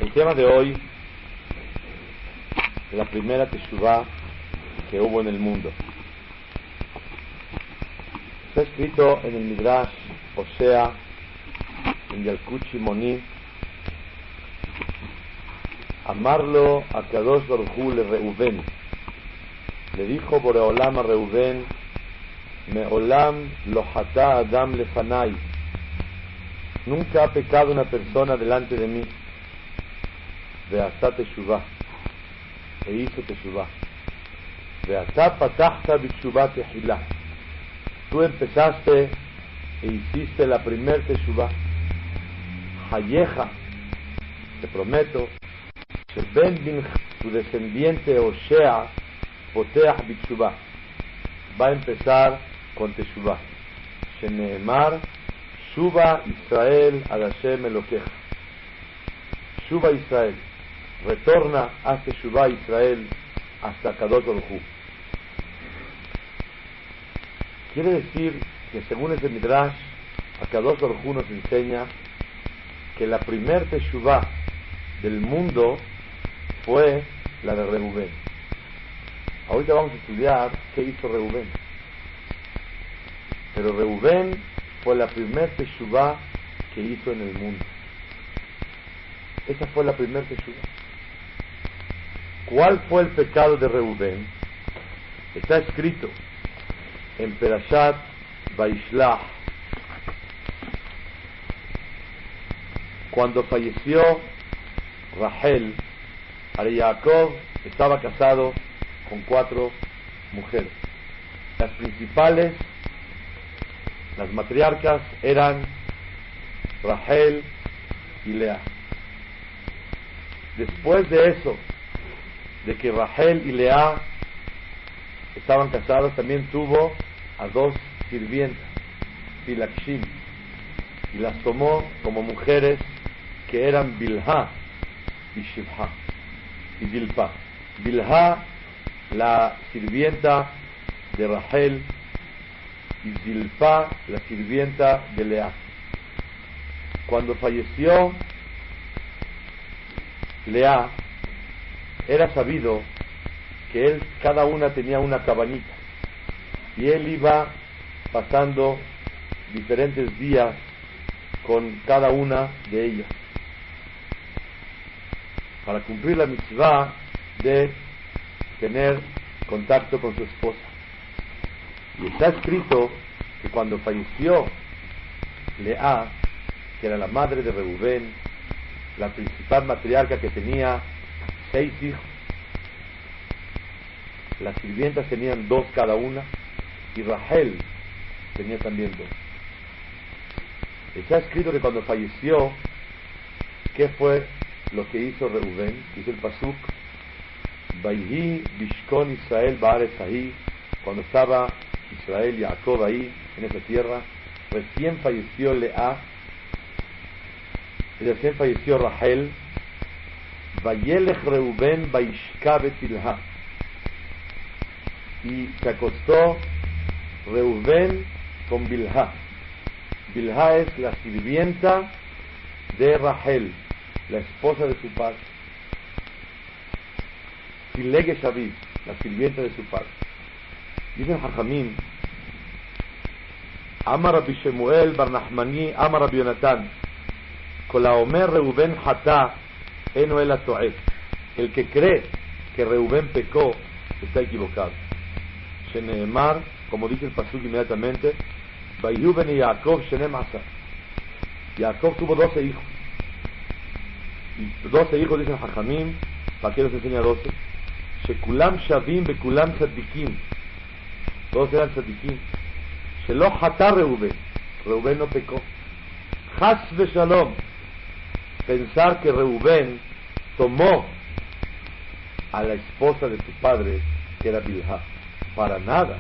El tema de hoy es la primera teshuvá que hubo en el mundo. Está escrito en el Midrash, o sea, en Yalkut Shimoni, amarlo a Kadosh Baruj Hu le Reuven. Le dijo Boreolam a Reuven, Meolam lo hatá Adam lefanai. Nunca ha pecado una persona delante de mí. Ve'atá teshuvá. E hizo teshuvá. Ve'atá patachta b'teshuvá tehilá. Tú empezaste e hiciste la primer teshuvá. Hayeja, te prometo, Ben bin tu descendiente Oshea poteach b'teshuvá. Va a empezar con teshuvá. Sheneemar Shuba Israel ad Hashem Elokeja. Shuba Israel, retorna, haz teshuvá Israel hasta Kadosh Baruj Hu. Quiere decir que según ese Midrash, a Kadosh Baruj Hu nos enseña que la primer teshuvá del mundo fue la de Reuben. Ahorita vamos a estudiar qué hizo Reuben. Pero Reuben fue la primer teshuvá que hizo en el mundo. Esa fue la primer teshuvá. ¿Cuál fue el pecado de Reuben? Está escrito en Perashat Vaishlach. Cuando falleció Rachel, Jacob estaba casado con 4 mujeres. Las principales, las matriarcas, eran Rachel y Lea. Después de eso, de que Rachel y Lea estaban casados, también tuvo a 2 sirvientas, Pilakshim, y las tomó como mujeres que eran Bilha y Shivha y Dilpa. Bilha, la sirvienta de Rachel, y Zilpa, la sirvienta de Lea. Cuando falleció Lea, era sabido que cada una tenía una cabañita, y él iba pasando diferentes días con cada una de ellas para cumplir la mitzvah de tener contacto con su esposa. Y está escrito que cuando falleció Lea, que era la madre de Reuben, la principal matriarca, que tenía 6 hijos, las sirvientas tenían 2 cada una, y Rachel tenía también 2. Está escrito que cuando falleció, ¿qué fue lo que hizo Reuben? Dice el pasuk, Vayhi bishkon Israel ba'aretz ahí, cuando estaba Israel y Jacob ahí en esa tierra, recién falleció Lea, y recién falleció Rachel. Vayelech Reuben Vaishka betilha, y se acostó Reuben con Bilha. Bilha es la sirvienta de Rachel, la esposa de su padre. Silege Shaviv, la sirvienta de su padre. Dicen Jajamim, Amar Rabbi Shemuel bar Nachmani, Amar Rabbi Yonatan, Kol haomer Reuben hatá eno el ato'ef. El que cree que Reuben pecó está equivocado. Sheneemar, como dice el pasuk inmediatamente, Vayu ben Yaakov shenem asa. Jacob tuvo 12 hijos. Y 12 hijos, dicen Jajamim. ¿Para qué los enseña 12? Shekulam shavim bekulam tzadikim. Todos eran tzadikim. Shelo hatá Reuben. Reuben no pecó. Chas veshalom. Pensar que Reuben tomó a la esposa de su padre, que era Bilha. Para nada.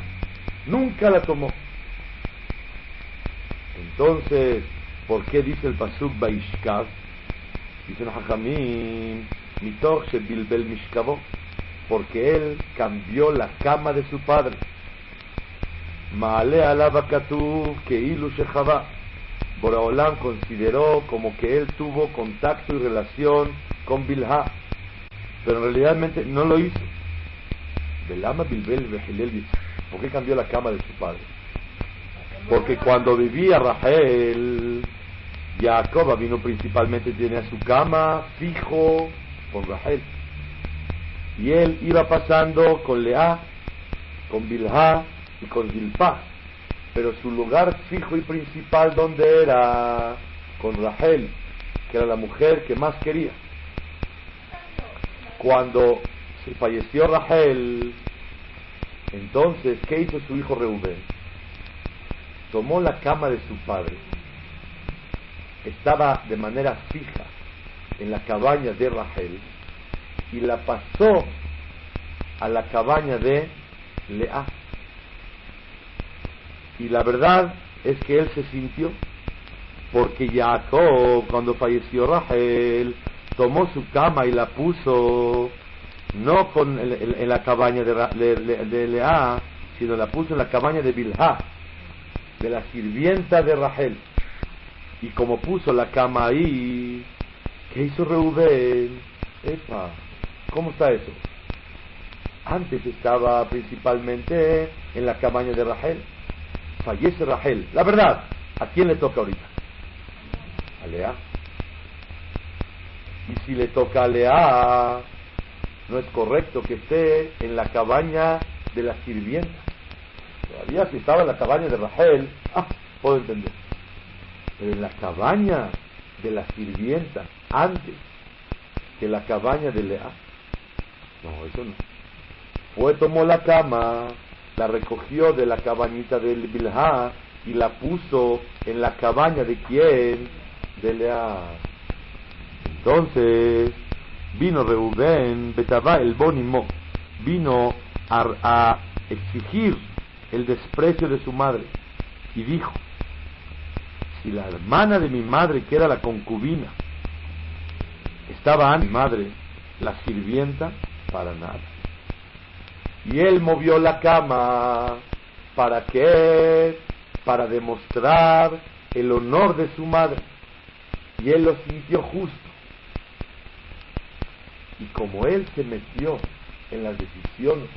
Nunca la tomó. Entonces, ¿por qué dice el pasuk Vaishkav? Dicen Jajamim, mitoch shebilbel mishkavo, porque él cambió la cama de su padre. Maale alaba katuv keilu shechavá. Boreolam consideró como que él tuvo contacto y relación con Bilhá, pero en realidad no lo hizo. Belama Bilbel Bejilel, ¿por qué cambió la cama de su padre? Porque cuando vivía Rachel, Jacob vino principalmente, tenía su cama fijo con Rachel, y él iba pasando con Lea, con Bilhá y con Zilpá, pero su lugar fijo y principal, ¿dónde era? Con Rachel, que era la mujer que más quería. Cuando se falleció Rachel, entonces, ¿qué hizo su hijo Reubén? Tomó la cama de su padre, estaba de manera fija en la cabaña de Rachel, y la pasó a la cabaña de Lea. Y la verdad es que él se sintió, porque Jacob, cuando falleció Rachel, tomó su cama y la puso no en la cabaña de Lea, sino la puso en la cabaña de Bilhá, de la sirvienta de Rachel. Y como puso la cama ahí, ¿qué hizo Reubén? Epa, ¿cómo está eso? Antes estaba principalmente en la cabaña de Rachel. Fallece Rachel. La verdad, ¿a quién le toca ahorita? A Lea. Y si le toca a Lea, no es correcto que esté en la cabaña de la sirvienta. Todavía si estaba en la cabaña de Rachel, puedo entender. Pero en la cabaña de la sirvienta, antes que la cabaña de Lea, no, eso no. Tomó la cama, la recogió de la cabañita de Bilhá y la puso en la cabaña de ¿quién? De Lea. Entonces vino Reubén, Betabá el Bonimo, vino a exigir el desprecio de su madre, y dijo: si la hermana de mi madre, que era la concubina, estaba antes mi madre, la sirvienta, para nada. Y él movió la cama, ¿para qué? Para demostrar el honor de su madre, y él lo sintió justo. Y como él se metió en las decisiones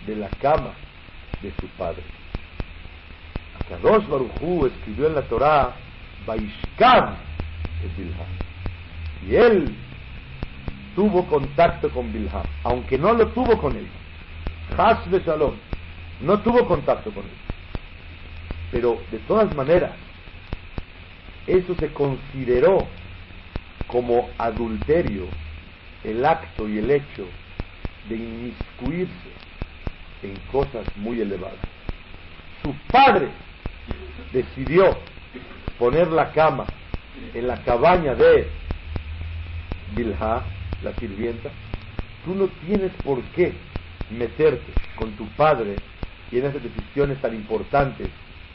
de la cama de su padre, Akadosh Baruj Hu escribió en la Torá: Vaishkav es Bilhá, y él tuvo contacto con Bilhá, aunque no lo tuvo con él. Chas de Shalom, no tuvo contacto con él, pero de todas maneras eso se consideró como adulterio, el acto y el hecho de inmiscuirse en cosas muy elevadas. Su padre decidió poner la cama en la cabaña de Bilhá, la sirvienta. Tú no tienes por qué meterte con tu padre y en esas decisiones tan importantes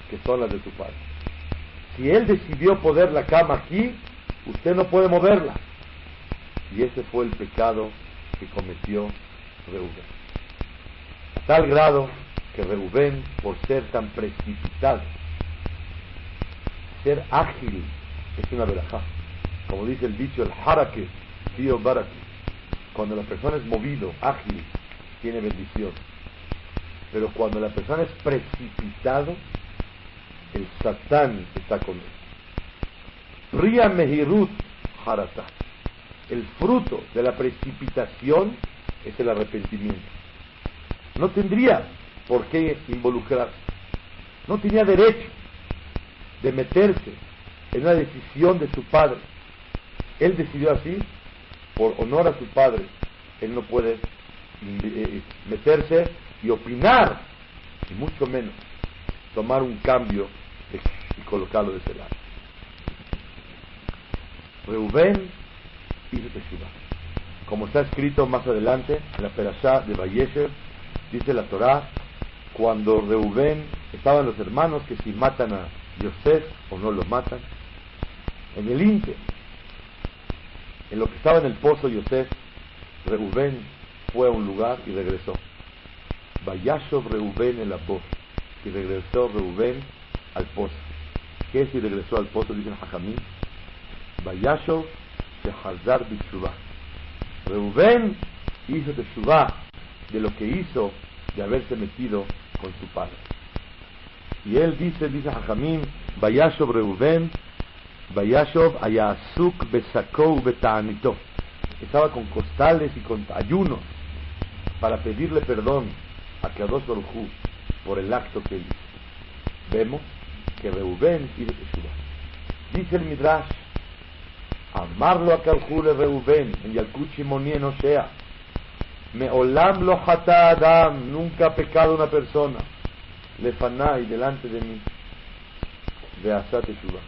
que son las de tu padre. Si él decidió poner la cama aquí, usted no puede moverla. Y ese fue el pecado que cometió Reubén, a tal grado que Reubén, por ser tan precipitado, ser ágil, es una verajá. Como dice el dicho, el harake, tío barake. Cuando la persona es movido, ágil, tiene bendición. Pero cuando la persona es precipitado, el Satán está con él. Ria mehirut harata. El fruto de la precipitación es el arrepentimiento. No tendría por qué involucrarse. No tenía derecho de meterse en una decisión de su padre. Él decidió así, por honor a su padre. Él no puede meterse y opinar, y mucho menos tomar un cambio y colocarlo de ese lado. Reubén hizo teshuvá, como está escrito más adelante en la perashá de Vayeshev. Dice la Torá: cuando Reubén, estaban los hermanos que si matan a Yosef o no lo matan, en el ínter, en lo que estaba en el pozo Yosef, Reubén fue a un lugar y regresó. Vayashov Reubén el Abor, y regresó Reubén al pozo. ¿Qué es si regresó al pozo? Dicen Hajamim: Vayashov Shehazar B'Teshuvah. Reubén hizo Teshuvah de lo que hizo de haberse metido con su padre. Y él dice Jajamim, Vayashov Reubén, Vayashov Ayasuk Besakou Beta'anito. Estaba con costales y con ayunos para pedirle perdón a Kadosh Baruj Hu por el acto que hizo. Vemos que Reubén hizo Teshuvah. Dice el Midrash, amarlo a Calcule Reubén en Yalkut Shimoni en Osea, Meolam lo hata Adam, nunca ha pecado una persona, Lefanai, delante de mí, Veasá Teshuvah,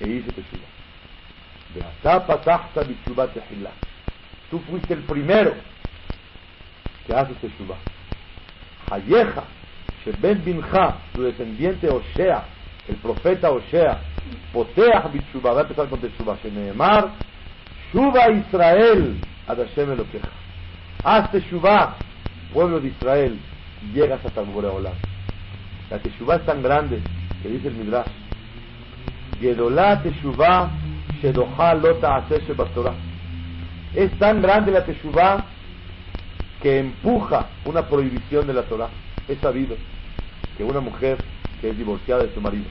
e hice Teshuvah. Veasá patachta B'Teshuvah Tehillah, tú fuiste el primero que haces Teshuvah. Hayeja, Sheben Bincha, tu descendiente Osea, el profeta Osea, Poteach B'Teshuvah, va a empezar con Teshuvah, Sheneemar, Shuva Israel, ad Hashem Elokecha. Haz Teshuvah, pueblo de Israel, y llegas hasta el Boreolam. La Teshuvah es tan grande, que dice el Midrash, Gedolá Teshuvah, Shedoha lo ta'aseh shebatorah. Es tan grande la Teshuvah, que empuja una prohibición de la Torah. Es sabido que una mujer que es divorciada de su marido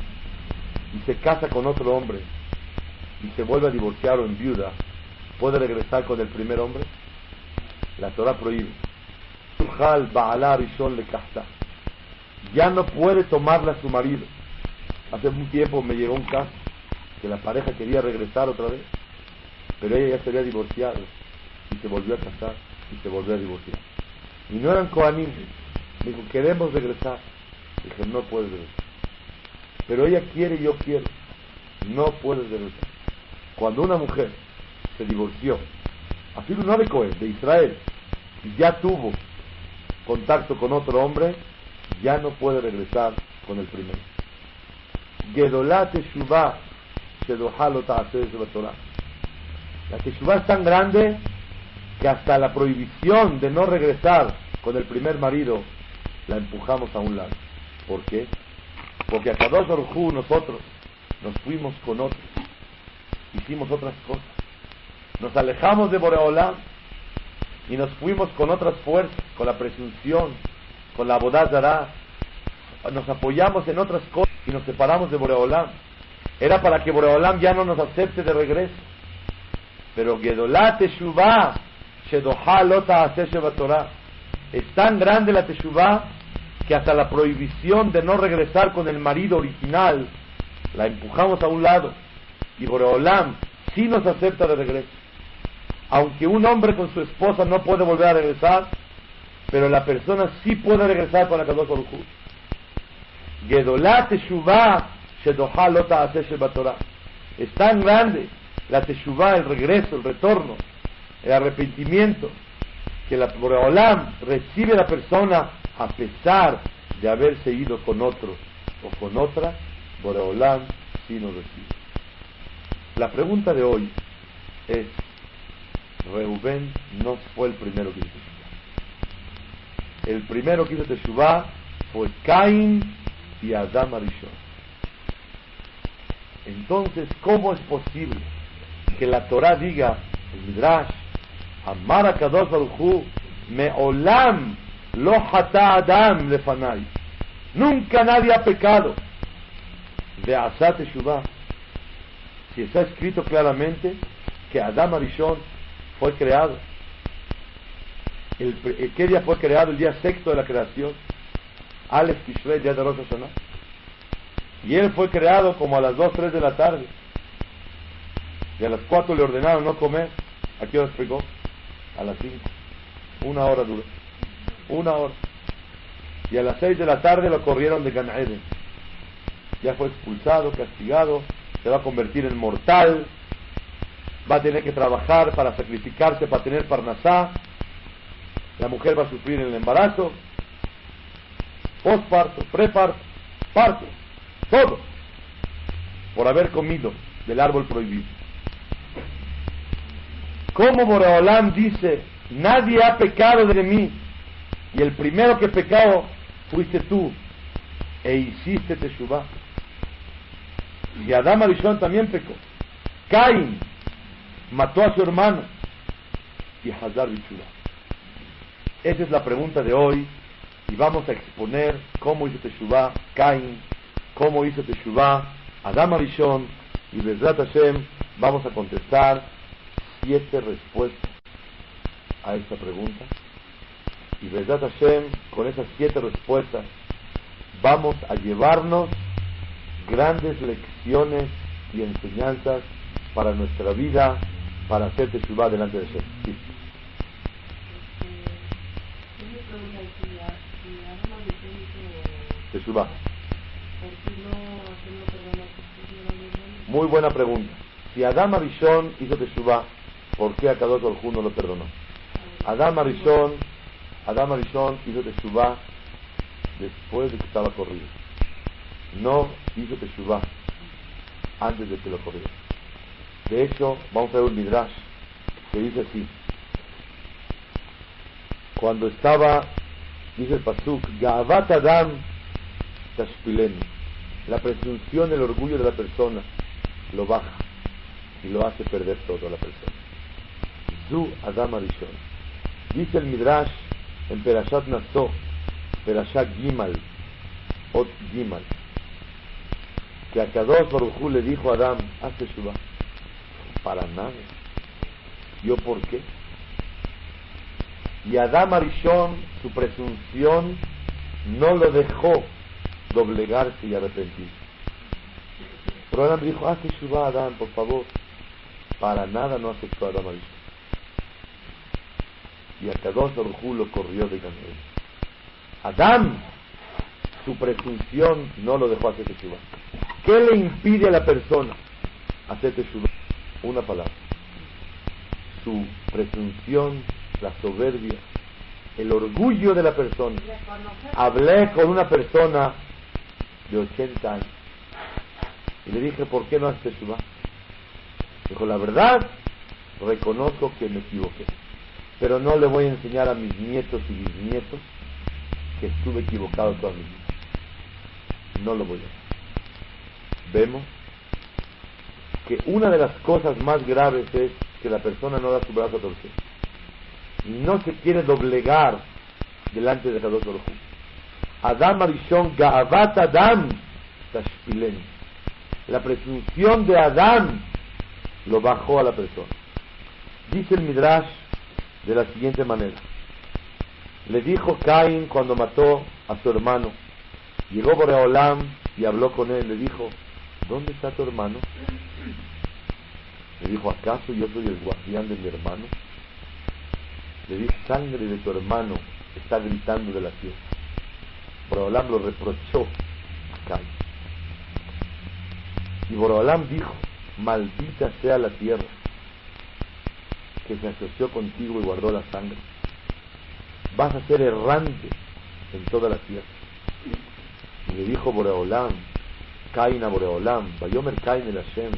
y se casa con otro hombre y se vuelve a divorciar o en viuda, ¿puede regresar con el primer hombre? La Torah prohíbe. Ya no puede tomarla a su marido. Hace un tiempo me llegó un caso que la pareja quería regresar otra vez, pero ella ya se había divorciado y se volvió a casar y se volvió a divorciar. Y no eran Kohanim. Me dijo, queremos regresar. Dije, no puedes regresar. Pero ella quiere y yo quiero. No puedes regresar. Cuando una mujer se divorció, así no de Cohen, de Israel, y ya tuvo contacto con otro hombre, ya no puede regresar con el primero. Gedolá Teshuvah, Shedoha lo ta'aseh shebatorah. La Teshuvah es tan grande que hasta la prohibición de no regresar con el primer marido la empujamos a un lado. ¿Por qué? Porque a Kadosh Baruj Hu nosotros nos fuimos con otros, hicimos otras cosas, nos alejamos de Boreolam y nos fuimos con otras fuerzas, con la presunción, con la Avodah Zarah, nos apoyamos en otras cosas y nos separamos de Boreolam. Era para que Boreolam ya no nos acepte de regreso. Pero Gedolá Teshuvah, Shedoha lo ta'aseh shebatorah, es tan grande la Teshuvah que hasta la prohibición de no regresar con el marido original la empujamos a un lado, y Boreolam sí nos acepta de regreso. Aunque un hombre con su esposa no puede volver a regresar, pero la persona sí puede regresar con la Kadosh Baruj Hu. Gedolá Teshuvah, Shedoha lo ta'aseh shebatorah. Es tan grande la Teshuvah, el regreso, el retorno, el arrepentimiento, que la Boreolam recibe a la persona a pesar de haberse ido con otro o con otra. Boreolam sí nos recibe. La pregunta de hoy es, Reubén no fue el primero que hizo Teshuvah. El primero que hizo Teshuvah fue Caín y Adam Arishon. Entonces, ¿cómo es posible que la Torah diga, el Midrash, Amar a Kadosh Baruj Hu, Meolam lo hata Adam lefanai, nunca nadie ha pecado, de Asat Teshuvah? Si está escrito claramente que Adam Arishon fue creado. ¿Qué día fue creado? El día sexto de la creación, Aleph Tishrei, día de Rosh Hashanah. Y él fue creado como a las 2, 3 de la tarde. Y a las 4 le ordenaron no comer. ¿A qué hora pegó? A las 5. 1 hora duró. 1 hora. Y a las 6 de la tarde lo corrieron de Gan Eden. Ya fue expulsado, castigado, se va a convertir en mortal, va a tener que trabajar para sacrificarse, para tener parnasá. La mujer va a sufrir en el embarazo, posparto, preparto, parto, todo, por haber comido del árbol prohibido. Como Boreolam dice, nadie ha pecado de mí, y el primero que pecado fuiste tú, e hiciste Teshuvah. Y Adam Arishon también pecó. Caín mató a su hermano y Hazar Bichura. Esa es la pregunta de hoy y vamos a exponer cómo hizo Teshuvah Caín, cómo hizo Teshuvah Adam Arishon y Bezrat Hashem vamos a contestar 7 respuestas a esta pregunta y Bezrat Hashem con esas 7 respuestas vamos a llevarnos grandes lecciones y enseñanzas para nuestra vida, para hacer Teshuvah delante de Hashem. Sí. Teshuvah. Muy buena pregunta. Si Adam Arishon hizo Teshuvah, ¿por qué Akadosh Baruj Hu no lo perdonó? Adam Arishon hizo Teshuvah después de que estaba corrido. No hizo Teshuvah antes de que lo corriera. De hecho, vamos a ver un midrash que dice así: cuando estaba, dice el pasuk, Ga'avat Adam Tashpileni, la presunción, el orgullo de la persona lo baja y lo hace perder todo a la persona. Zu Adam Arishon. Dice el midrash en Perashat Naso, Perashat Gimal, Ot Gimal, que a Kadosh Baruj Hu le dijo a Adam, haz Teshuvah. Para nada. ¿Yo por qué? Y Adam Arishon, su presunción, no lo dejó doblegarse y arrepentirse. Pero Adam dijo, haz Teshuvah, Adam, por favor. Para nada no aceptó a Adam Arishon. Y a Kadosh Baruj Hu lo corrió de Gan Eden. Adam, su presunción, no lo dejó hacer Teshuvah. ¿Qué le impide a la persona hacer Teshuvah? Una palabra: su presunción, la soberbia, el orgullo de la persona. Hablé con una persona de 80 años y le dije, ¿por qué no haces Teshuvah? Dijo, la verdad, reconozco que me equivoqué, pero no le voy a enseñar a mis nietos y bisnietos que estuve equivocado toda mi vida. No lo voy a hacer. Vemos que una de las cosas más graves es que la persona no da su brazo a torcer y no se quiere doblegar delante de Kadosh Baruj Hu. Adam Arishon Ga'avat Adam Tashpilen, la presunción de Adam lo bajó a la persona. Dice el midrash de la siguiente manera: le dijo Caín cuando mató a su hermano, llegó Boreolam y habló con él, le dijo, ¿dónde está tu hermano? Le dijo, ¿acaso yo soy el guardián de mi hermano? Le dijo, sangre de tu hermano está gritando de la tierra. Boreolam lo reprochó a Caín. Y Boreolam dijo, maldita sea la tierra que se asoció contigo y guardó la sangre. Vas a ser errante en toda la tierra. Y le dijo Boreolam, Caín a Boreolam, Vayomer Caín el Hashem,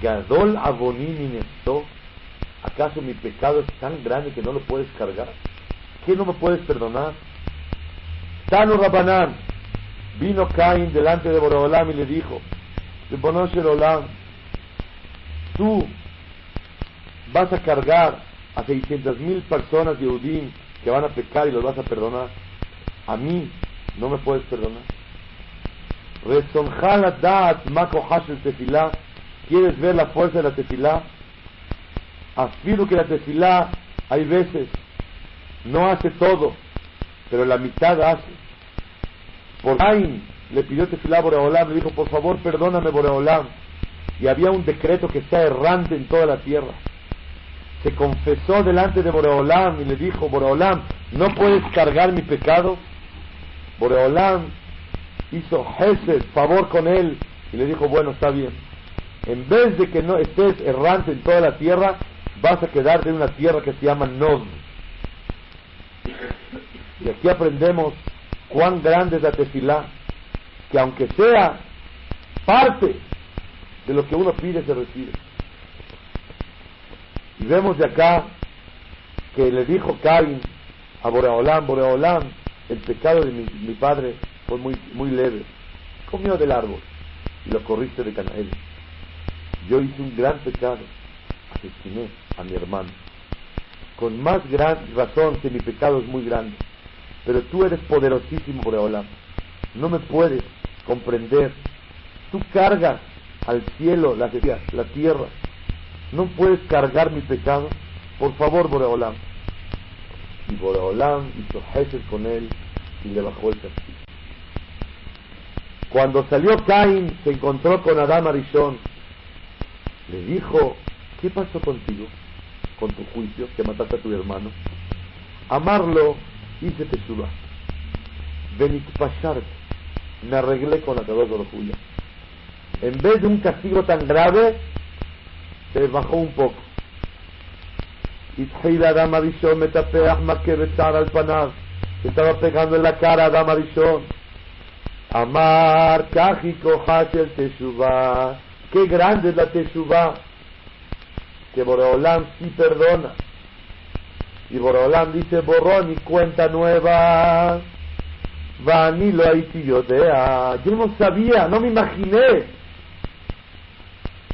Gadol Avonim Inesto, ¿acaso mi pecado es tan grande que no lo puedes cargar? ¿Qué no me puedes perdonar? Tanu Rabanán, vino Caín delante de Boreolam y le dijo, Ribono shel Olam, tú vas a cargar a 600,000 personas de Yehudim que van a pecar y los vas a perdonar. A mí no me puedes perdonar. Rezonja ladat ma kohash el tefilá. ¿Quieres ver la fuerza de la tefilá? Afirmo que la tefilá hay veces no hace todo, pero la mitad hace. Por Caín le pidió tefilá a Boreolam, le dijo, por favor perdóname Boreolam. Y había un decreto que sea errante en toda la tierra. Se confesó delante de Boreolam y le dijo, Boreolam, ¿no puedes cargar mi pecado? Boreolam hizo Hesed, favor con él, y le dijo, bueno, está bien. En vez de que no estés errante en toda la tierra, vas a quedarte en una tierra que se llama Nod. Y aquí aprendemos cuán grande es la tefilá, que aunque sea parte de lo que uno pide, se recibe. Y vemos de acá que le dijo Caín a Boreolam, Boreolam, el pecado de mi padre fue muy leve, comió del árbol y lo corriste de Canaán. Yo hice un gran pecado, asesiné a mi hermano, con más gran razón que mi pecado es muy grande, pero tú eres poderosísimo, Boreolam, no me puedes comprender, tú cargas al cielo, la tierra, no puedes cargar mi pecado, por favor, Boreolam. Y Boreolam hizo Hesed con él y le bajó el castigo. Cuando salió Caín, se encontró con Adán Arishon, le dijo: ¿qué pasó contigo, con tu juicio, que mataste a tu hermano? Amarlo, hice teshuva, benitpashar, me arreglé con la Kadosh Baruj Hu. En vez de un castigo tan grave, se bajó un poco. התחיל אדם הראשון מטפח מכה בצער על פניו, se estaba pegando en la cara a Adam Arishon. Amar kaji koha shel teshuvah, qué grande es la teshuvah, que Boreolam sí perdona, y Boreolam dice borrón y cuenta nueva. Vani lo haiti yodea, yo no sabía, no me imaginé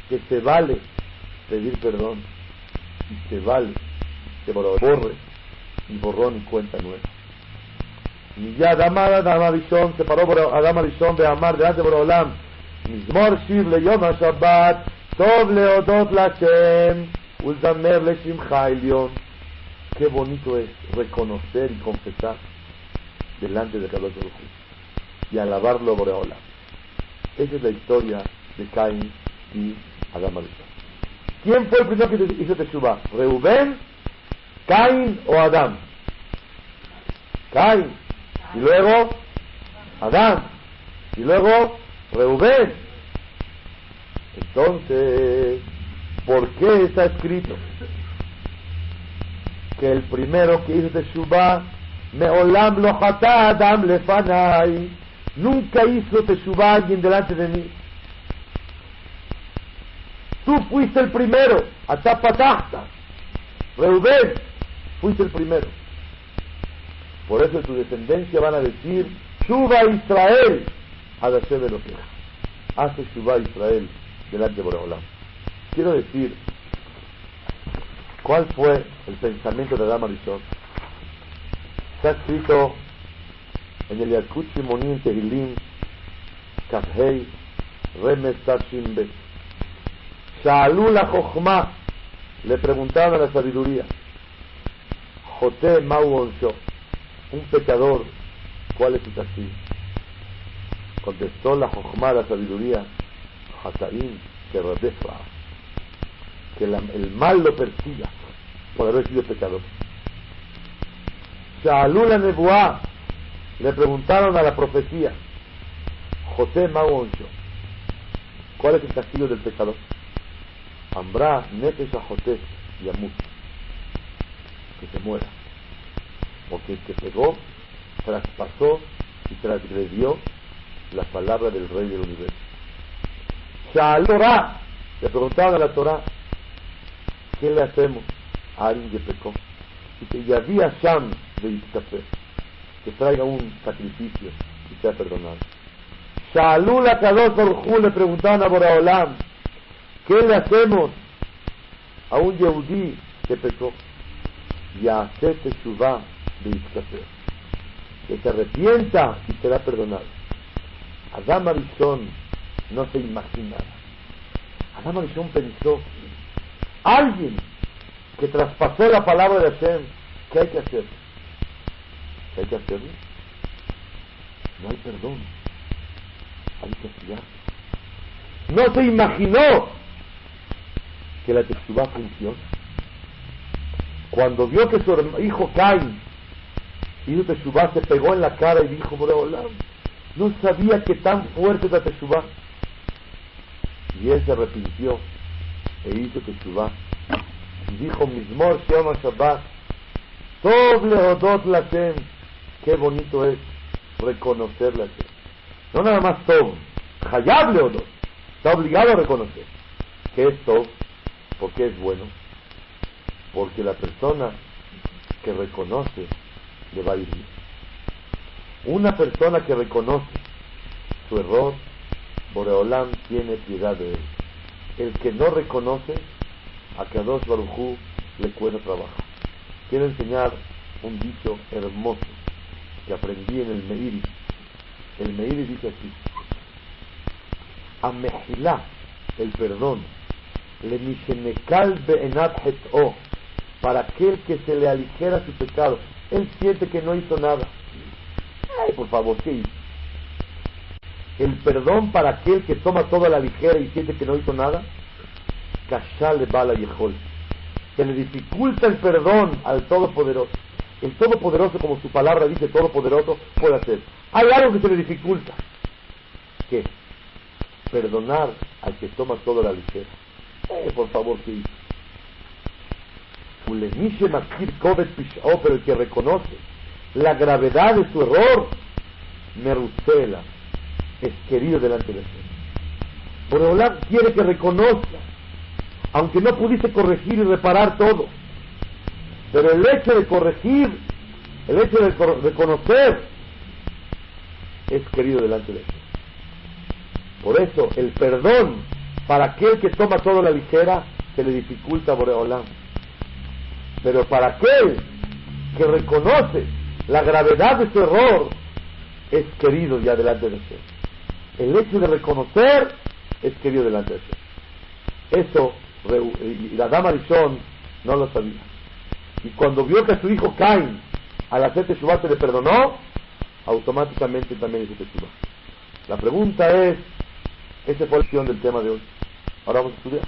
que se vale pedir perdón y se vale que borre y borrón y cuenta nueva. Y ya Adam Arishon se paró Adam Arishon de Amar delante de Boreolam, Mizmor Shir le Yom HaShabbat Tov leodot Lashem Ulzamer le Shimcha Elyon. Qué bonito es reconocer y confesar delante de Kadosh Baruj Hu y alabarlo a Boreolam. Esa es la historia de Caín y Adam Arishon. ¿Quién fue el primero que hizo Teshuvah? ¿Reubén, Caín o Adán? Caín, y luego Adán, y luego Reubén. Entonces, ¿por qué está escrito que el primero que hizo Teshuvah, Meolam lo hatá Adam lefanai, nunca hizo Teshuvah alguien delante de mí? Tú fuiste el primero, atapatahta, Reubén, fuiste el primero. Por eso en tu descendencia van a decir, Shuva Israel, Hadashem Elohecha, hace Shuva Israel delante de Boreolam. Quiero decir, ¿cuál fue el pensamiento de Adam Arishon? Está escrito en el Yalkut Shimoni en Tehilim, Kafhei, Remes Tashim Bet. Sha'alú la Chochma, le preguntaron a la sabiduría, Joté Mau Onsho, un pecador, ¿cuál es su castigo? Contestó la Jochma, la sabiduría, Hataim Kerodefa, que el mal lo persiga por haber sido pecador. Sha'alú la Nebuá, le preguntaron a la profecía, Joté Mau Onsho, ¿cuál es el castigo del pecador? Ambrá Nefesh Ajotés Yamut, que se muera, porque el que pegó traspasó y transgredió la palabra del Rey del Universo. Sha'al Torah, le preguntaban a la Torah, ¿qué le hacemos a alguien que pecó? Y que ya había Sham de Yitzcafé, que traiga un sacrificio y sea perdonado. Sha'alú la Kadosh Baruj Hu, le preguntaban a Boreolam, ¿qué le hacemos a un Yehudí que pecó? Ya'aseh teshuvah beyitzkafeh, que se arrepienta y será perdonado. Adam Arishon no se imaginaba. Adam Arishon pensó, alguien que traspasó la palabra de Hashem, ¿qué hay que hacer? ¿Qué hay que hacerlo? No hay perdón, hay que castigar. No se imaginó que la teshuvah funciona. Cuando vio que su hijo Caín hizo teshuvah, se pegó en la cara y dijo, Boreolam, no sabía que tan fuerte es la teshuvah. Y él se arrepintió e hizo teshuvah y dijo, Mizmor Shema Shabbat Tov leodot Lashem, qué bonito es reconocer la Hashem. No nada más Tov, Hayab leodot, está obligado a reconocer que es Tov. ¿Por qué es bueno? Porque la persona que reconoce le va a ir bien. Una persona que reconoce su error, Boreolam tiene piedad de él. El que no reconoce, a Kadosh Baruj Hu le cuesta trabajo. Quiero enseñar un dicho hermoso que aprendí en el Meiri. El Meiri dice así: Amejilá, el perdón, le mishenekal beenat het'o, para aquel que se le aligera su pecado. Él siente que no hizo nada. Ay, por favor, ¿qué hizo? El perdón para aquel que toma todo a la ligera y siente que no hizo nada. Kashal bala yehol, se le dificulta el perdón al Todopoderoso. El Todopoderoso, como su palabra dice, Todopoderoso, puede hacer. Hay algo que se le dificulta. ¿Qué? Perdonar al que toma todo a la ligera. Por favor, ¿qué hizo? Pero el que reconoce la gravedad de su error, Merusela, es querido delante de Dios. Boreolam quiere que reconozca, aunque no pudiste corregir y reparar todo, pero el hecho de corregir, el hecho de reconocer, es querido delante de Dios. Por eso el perdón para aquel que toma todo a la ligera se le dificulta a Boreolam, pero para aquel que reconoce la gravedad de su error es querido ya delante de Dios. El hecho de reconocer es querido delante de Dios. Eso y la dama Rishon no lo sabía, y cuando vio que a su hijo Caín al hacer Teshuvah se le perdonó, automáticamente también hizo Teshuvah. La pregunta es, esa fue la lección del tema de hoy. Ahora vamos a estudiar.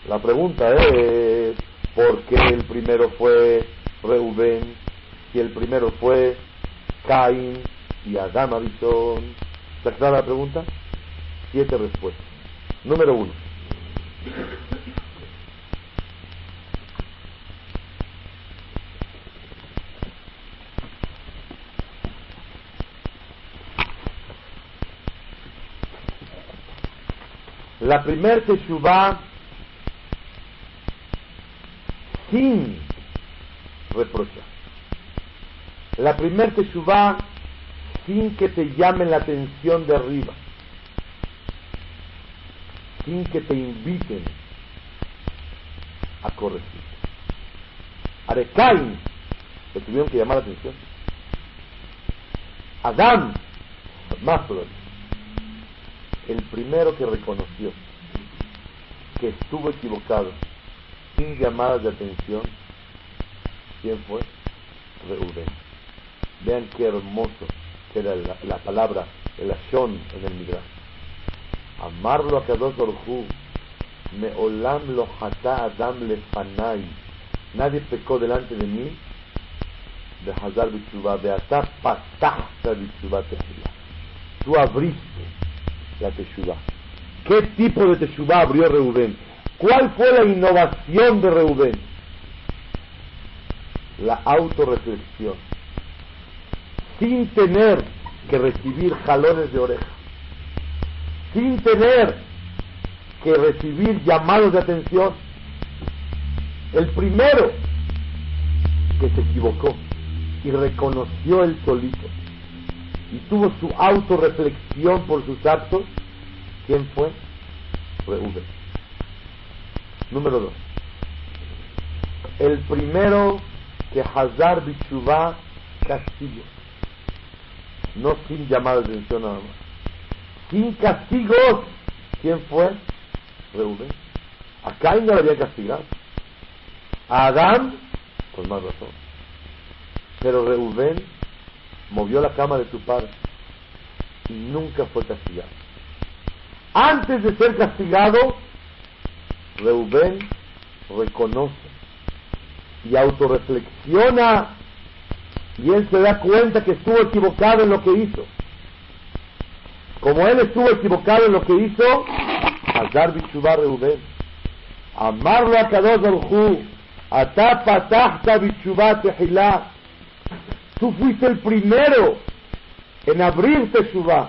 La pregunta es, ¿por qué el primero fue Reubén y el primero fue Caín y Adán Rishon? ¿Está clara la pregunta? 7 respuestas. Número 1. La primer Teshuvah sin reprochar. La primer Teshuvah sin que te llamen la atención de arriba, sin que te inviten a corregir. A Caín le tuvieron que llamar la atención. Adán, más todavía. El primero que reconoció que estuvo equivocado sin llamadas de atención, ¿quién fue? Reubén. Vean qué hermoso que era la palabra, el ashon en el Midrash. Amarlo a Kadosh Baruj Hu, meolam lo hata adam lefanai, nadie pecó delante de mí, de hazar b'teshuvah, beata patahta b'teshuvah tehillah, tú abriste la Teshuvah. ¿Qué tipo de Teshuvah abrió Reubén? ¿Cuál fue la innovación de Reubén? La autorreflexión, sin tener que recibir jalones de oreja, sin tener que recibir llamados de atención. El primero que se equivocó y reconoció él solito y tuvo su autorreflexión por sus actos, ¿quién fue? Reubén. Número 2. El primero que hazar b'teshuvah castigo, no sin llamadas de atención nada más, sin castigos. ¿Quién fue? Reubén. A Caín no le había castigado, a Adán con más razón, pero Reubén movió la cama de su padre y nunca fue castigado. Antes de ser castigado, Reubén reconoce y autorreflexiona, y él se da cuenta que estuvo equivocado en lo que hizo. Como él estuvo equivocado en lo que hizo, hazar b'teshuvah Reubén, amarlo a Kadosh Baruj Hu, ata patahta b'teshuvah tehillah, tú fuiste el primero en abrir Teshuvah.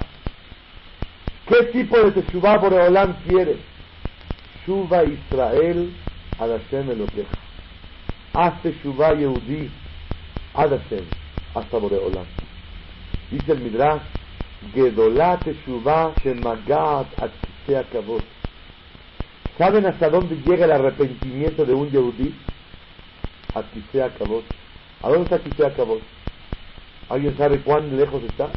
¿Qué tipo de Teshuvah Boreolam quiere? Shuva Israel ad Hashem Elokecha, haz Teshuvah Yehudi ad Hashem, hasta Boreolam. Dice el Midrash, Gedolá Teshuvah shemagaat ad kisei hakavod, ¿Saben hasta dónde llega el arrepentimiento de un Yehudí? A Kisea Kavod. ¿A dónde está Kisea Kavod? ¿Alguien sabe cuán lejos está?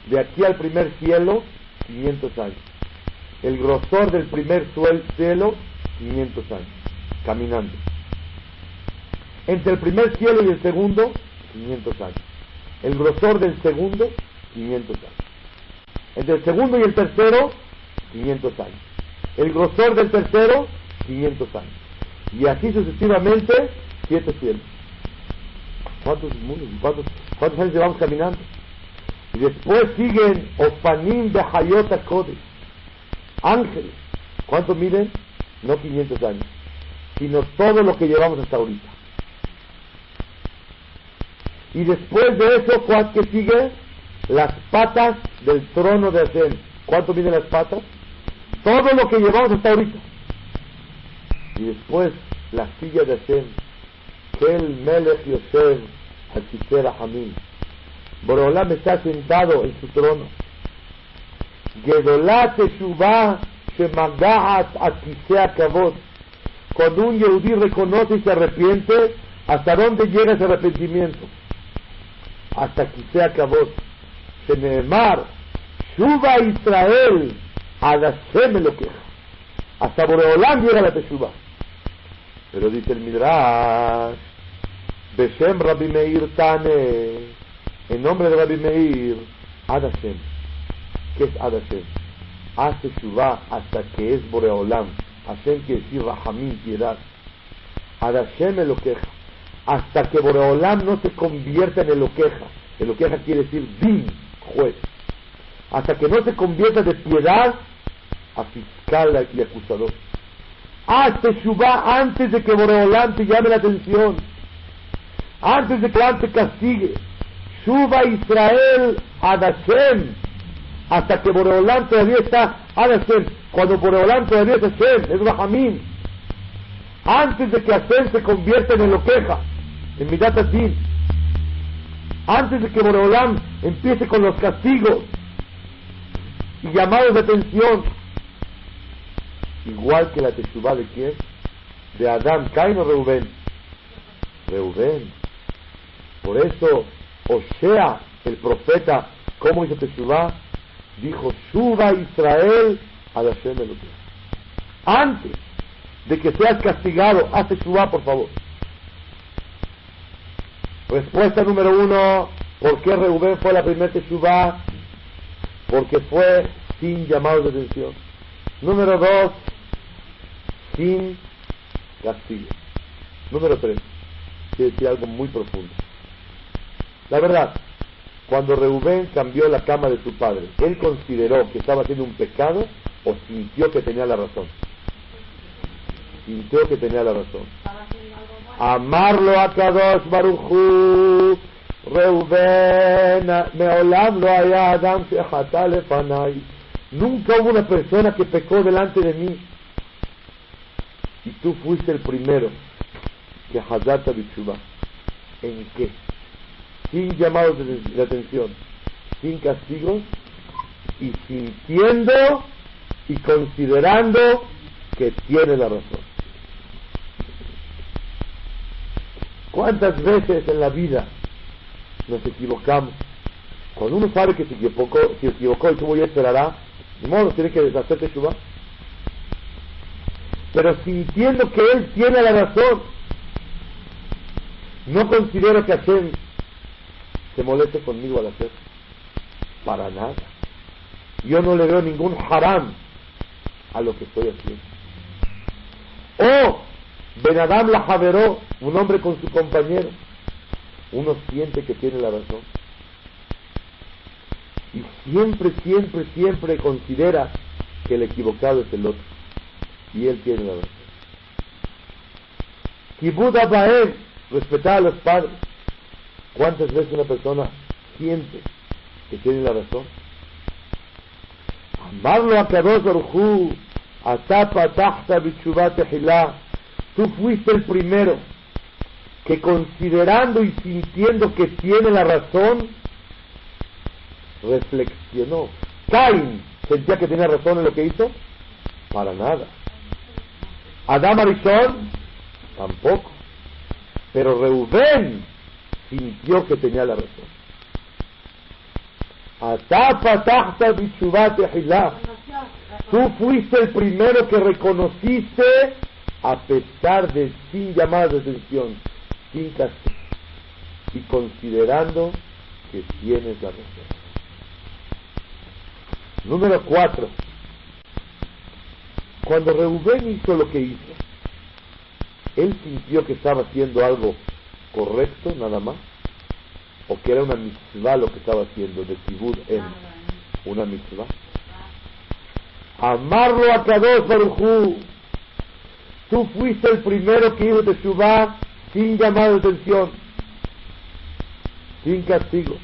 De aquí al primer cielo, 500 años. El grosor del primer cielo, 500 años. Caminando. Entre el primer cielo y el segundo, 500 años. El grosor del segundo, 500 años. Entre el segundo y el tercero, 500 años. El grosor del tercero, 500 años. Y así sucesivamente, 7 cielos. ¿Cuántos mundos? ¿Cuántos años llevamos caminando? Y después siguen Ofanim de Hayota Kodesh, ángeles. ¿Cuánto miden? No 500 años, sino todo lo que llevamos hasta ahorita. Y después de eso, ¿cuánto que sigue? Las patas del trono de Hashem. ¿Cuánto miden las patas? Todo lo que llevamos hasta ahorita. Y después la silla de Hashem, Kel Melech Yosef al Kisera Hamim. Borolam está sentado en su trono. Gedolat Teshuvah Shemagaat Akisea Kavod. Cuando un Yehudí reconoce y se arrepiente, ¿hasta dónde llega ese arrepentimiento? Hasta Kisea Kavod. Sheneemar Shuva Israel Ad Hashem Elokeja. Hasta Boreolam llega la Teshuvah. Pero dice el Midrash, Beshem Rabbi Meir Tane, en nombre de Rabbi Meir, Ad Hashem. ¿Qué es Ad Hashem? Haz Teshuvah hasta que es Boreolam. Hashem quiere decir Rahamim, piedad. Ad Hashem Elokeja. Hasta que Boreolam no se convierta en Elokeja. Elokeja quiere decir Din, juez. Hasta que no se convierta de piedad a fiscal y acusador. Haz Teshuvah antes de que Boreolam te llame la atención, antes de que Boreolam te castigue. Shuva Israel Ad Hashem, hasta que Boreolam todavía está Ad Hashem. Cuando Boreolam todavía es Hashem, es Rahamim, antes de que Hashem se convierta en Elokeja, en Midat Adin, antes de que Boreolam empiece con los castigos y llamados de atención. Igual que la Teshuvah de quién? De Adán, Caín o Reubén. Reubén. Por eso Osea, el profeta, ¿cómo hizo Teshuvah? Dijo Shuva Israel a Hashem Elokeja. Antes de que seas castigado, haz Teshuvah, por favor. Respuesta número 1. ¿Por qué Reubén fue la primera Teshuvah? Porque fue sin llamados de atención. Número 2, sin castigo. Número 3, quiere decir algo muy profundo. La verdad, cuando Reubén cambió la cama de su padre, ¿él consideró que estaba haciendo un pecado o sintió que tenía la razón? Sintió que tenía la razón. Amarlo a Kadosh Baruch Hu, Reubén, Meolam lo haya Adam shechata lefanai. Nunca hubo una persona que pecó delante de mí, y tú fuiste el primero que hazata b'teshuvah. ¿En qué? Sin llamados de atención, sin castigos, y sintiendo y considerando que tiene la razón. ¿Cuántas veces en la vida nos equivocamos? Cuando uno sabe que se equivocó y tuvo ya esperará, de modo tiene que deshacer Teshuvah, pero sintiendo que él tiene la razón. No considero que Hashem se moleste conmigo al hacer, para nada. Yo no le veo ningún haram a lo que estoy haciendo. O Ben Adam la Javeró, un hombre con su compañero, uno siente que tiene la razón, y siempre considera que el equivocado es el otro, y él tiene la razón. Kibud Abahem, respetar a los padres. ¿Cuántas veces una persona siente que tiene la razón? Amarlo a Kadosh Baruch Hu, Ata patachta b'teshuvah tehillah. Tú fuiste el primero que, considerando y sintiendo que tiene la razón, reflexionó. Caín sentía que tenía razón en lo que hizo, para nada. Adam Arishon, tampoco. Pero Reubén sintió que tenía la razón. Ata patahta bitshuva tehillah. Tú fuiste el primero que reconociste, a pesar de sin llamadas de atención, sin castigo, y considerando que tienes la razón. Número 4. Cuando Reubén hizo lo que hizo, él sintió que estaba haciendo algo correcto nada más, o que era una mitzvah lo que estaba haciendo, de tibur en una mitzvah. Amarlo a Kadosh Baruj Hu. Tú fuiste el primero que hizo teshuvah sin llamada de atención, sin castigo,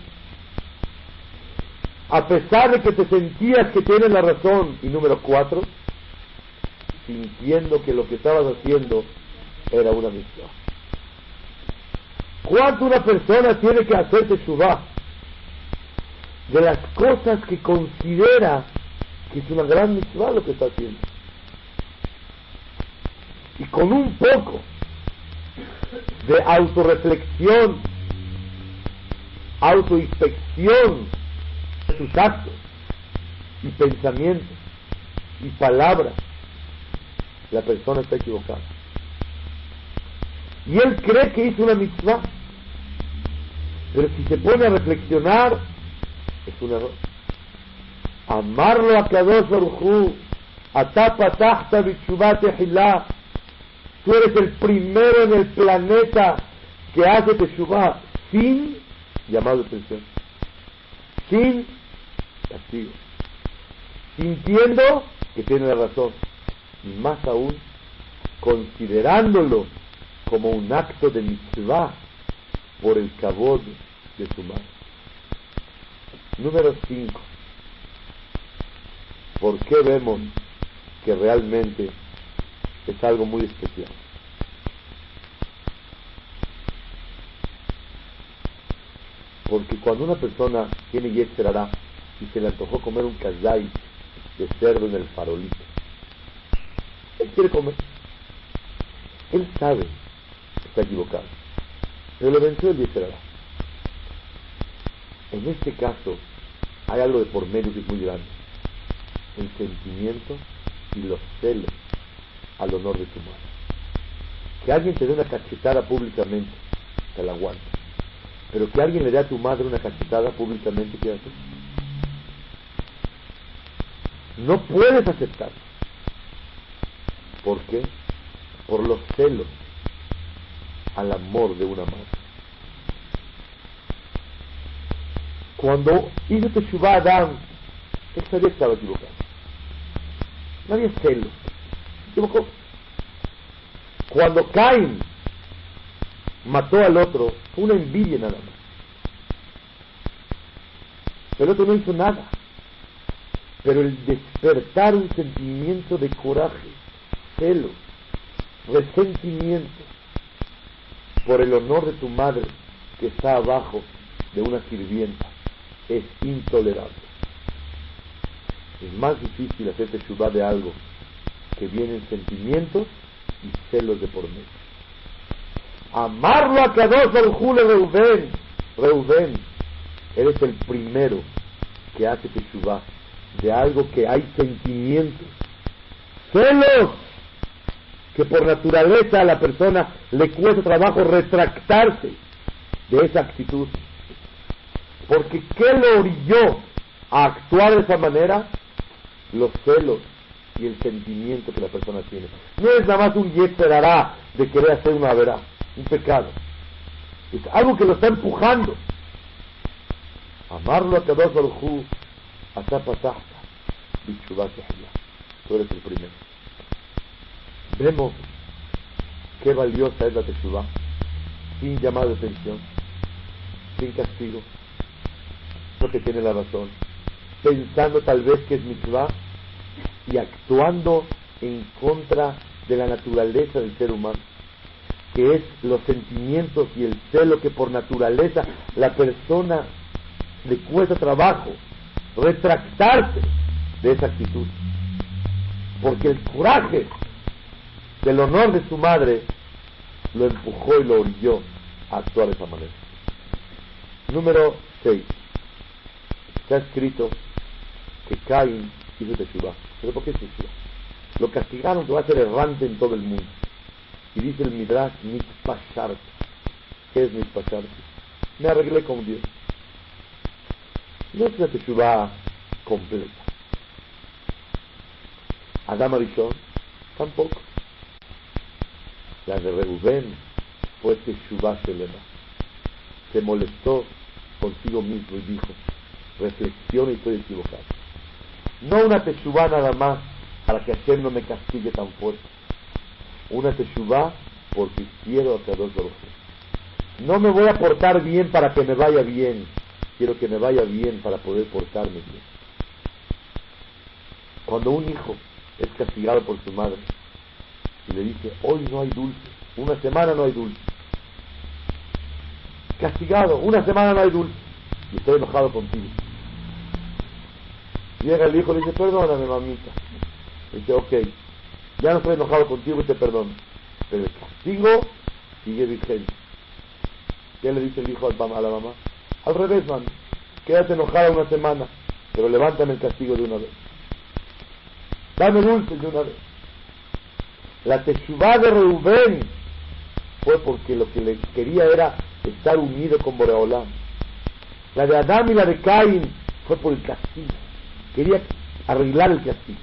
a pesar de que te sentías que tienes la razón. Y número 4, sintiendo que lo que estabas haciendo era una mitzvah. ¿Cuánto una persona tiene que hacer teshuvah de las cosas que considera que es una gran mitzvah lo que está haciendo? Y con un poco de autorreflexión, autoinspección de sus actos y pensamientos y palabras, la persona está equivocada. Y él cree que hizo una mitzvah, pero si se pone a reflexionar, es un error. Amarlo a Kadosh Baruj Hu, Ata patahta bitshuva tehillah. Tú eres el primero en el planeta que hace teshuvah sin llamado de atención, sin castigo, sintiendo que tiene la razón, y más aún considerándolo como un acto de mitzvah por el kavod de su madre. Número 5. ¿Por qué vemos que realmente es algo muy especial? Porque cuando una persona tiene yetzer hará y se le antojó comer un kazay de cerdo en el farolito, él quiere comer, él sabe que está equivocado, pero le venció el yetzer hará. En este caso hay algo de por medio que es muy grande: el sentimiento y los celos al honor de tu madre. Que alguien te dé una cachetada públicamente, te la aguanta, pero que alguien le dé a tu madre una cachetada públicamente, ¿qué haces? No puedes aceptarlo. ¿Por qué? Por los celos al amor de una madre. Cuando hizo teshuvah Adán, él sabía que estaba equivocado. No había celos, se equivocó. Cuando Caín mató al otro, fue una envidia nada más. El otro no hizo nada, pero el despertar un sentimiento de coraje, celo, resentimiento por el honor de tu madre que está abajo de una sirvienta es intolerable. Es más difícil hacer teshuvah de algo que vienen sentimientos y celos de por medio. Amarlo a Kadosh Baruj Hu le Reubén. Reubén, eres el primero que hace teshuvah de algo que hay sentimientos, celos, que por naturaleza a la persona le cuesta trabajo retractarse de esa actitud. Porque ¿qué lo orilló a actuar de esa manera? Los celos y el sentimiento que la persona tiene. No es nada más un yetzer hará de querer hacer una verá, un pecado. Es algo que lo está empujando. Amarlo a Kadosh Baruj Hu, Ata patahta bitshuva tehillah. Tú eres el primero. Vemos qué valiosa es la teshuvah, sin llamada de atención, sin castigo, porque tiene la razón, pensando tal vez que es mitzvah y actuando en contra de la naturaleza del ser humano, que es los sentimientos y el celo que por naturaleza la persona le cuesta trabajo retractarse de esa actitud, porque el coraje del honor de su madre, lo empujó y lo orilló a actuar de esa manera. Número 6. Está escrito que Caín hizo Teshuvah. ¿Pero por qué Teshuvah? Lo castigaron que va a ser errante en todo el mundo. Y dice el Midrash, Mitpashart. ¿Qué es Mitpashart? Me arreglé con Dios. No es una Teshuvah completa. Adam Arishon tampoco. La de Reubén fue Teshuvah Shelema. Se molestó consigo mismo y dijo, reflexiona y estoy equivocado. No una Teshuvah nada más para que Hashem no me castigue tan fuerte. Una Teshuvah porque quiero a Kadosh Baruj Hu. No me voy a portar bien para que me vaya bien. Quiero que me vaya bien para poder portarme bien. Cuando un hijo es castigado por su madre y le dice, hoy no hay dulce, una semana no hay dulce. Castigado, una semana no hay dulce. Y estoy enojado contigo. Llega el hijo y le dice, perdóname, mamita. Y dice, ok, ya no estoy enojado contigo y te perdono. Pero el castigo sigue vigente. ¿Qué le dice el hijo a la mamá? Al revés, mami. Quédate enojada una semana, pero levántame el castigo de una vez. Dame dulces de una vez. La Teshuvah de Reubén fue porque lo que le quería era estar unido con Boreolam. La de Adán y la de Caín fue por el castigo. Quería arreglar el castigo.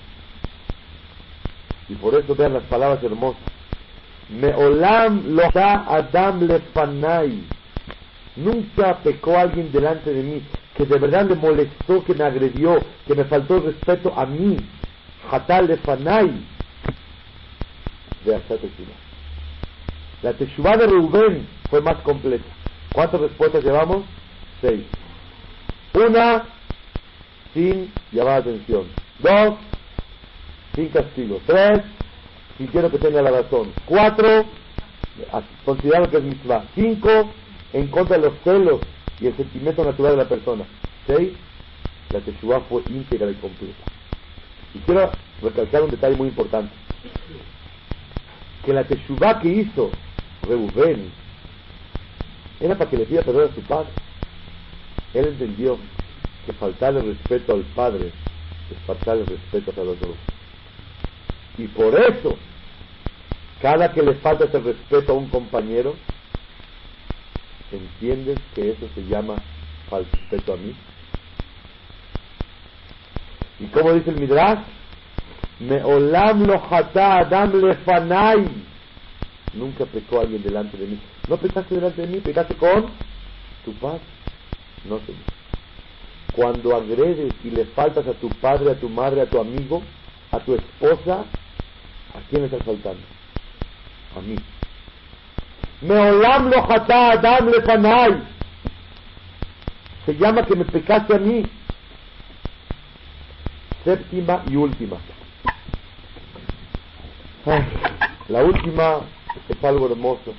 Y por eso vean las palabras hermosas. Meolam lo da Adam lefanai. Nunca pecó alguien delante de mí que de verdad le molestó, que me agredió, que me faltó el respeto a mí. Hatal lefanai. De Asat Teshuvah. La Teshuvah de Reubén fue más completa. ¿Cuántas respuestas llevamos? 6. Una, sin llamar la atención. 2, sin castigo. 3, si quiero que tenga la razón. 4, considerando que es mitzvah. 5, en contra de los celos y el sentimiento natural de la persona. 6, la Teshuvah fue íntegra y completa. Y quiero recalcar un detalle muy importante. Que la Teshuvah que hizo Reubén era para que le pida perdón a su padre. Él entendió que faltarle respeto al padre es faltarle respeto a cada otro. Y por eso, cada que le falta ese respeto a un compañero, ¿entiendes que eso se llama falta de respeto a mí? ¿Y cómo dice el Midrash? Meolam lo hatá Adam lefanai. Nunca pecó alguien delante de mí. No pecaste delante de mí, pecaste con tu padre. No, señor. Cuando agredes y le faltas a tu padre, a tu madre, a tu amigo, a tu esposa, ¿a quién le estás faltando? A mí. Meolam lo hatá Adam lefanai. Se llama que me pecaste a mí. Séptima y última. La última es algo hermoso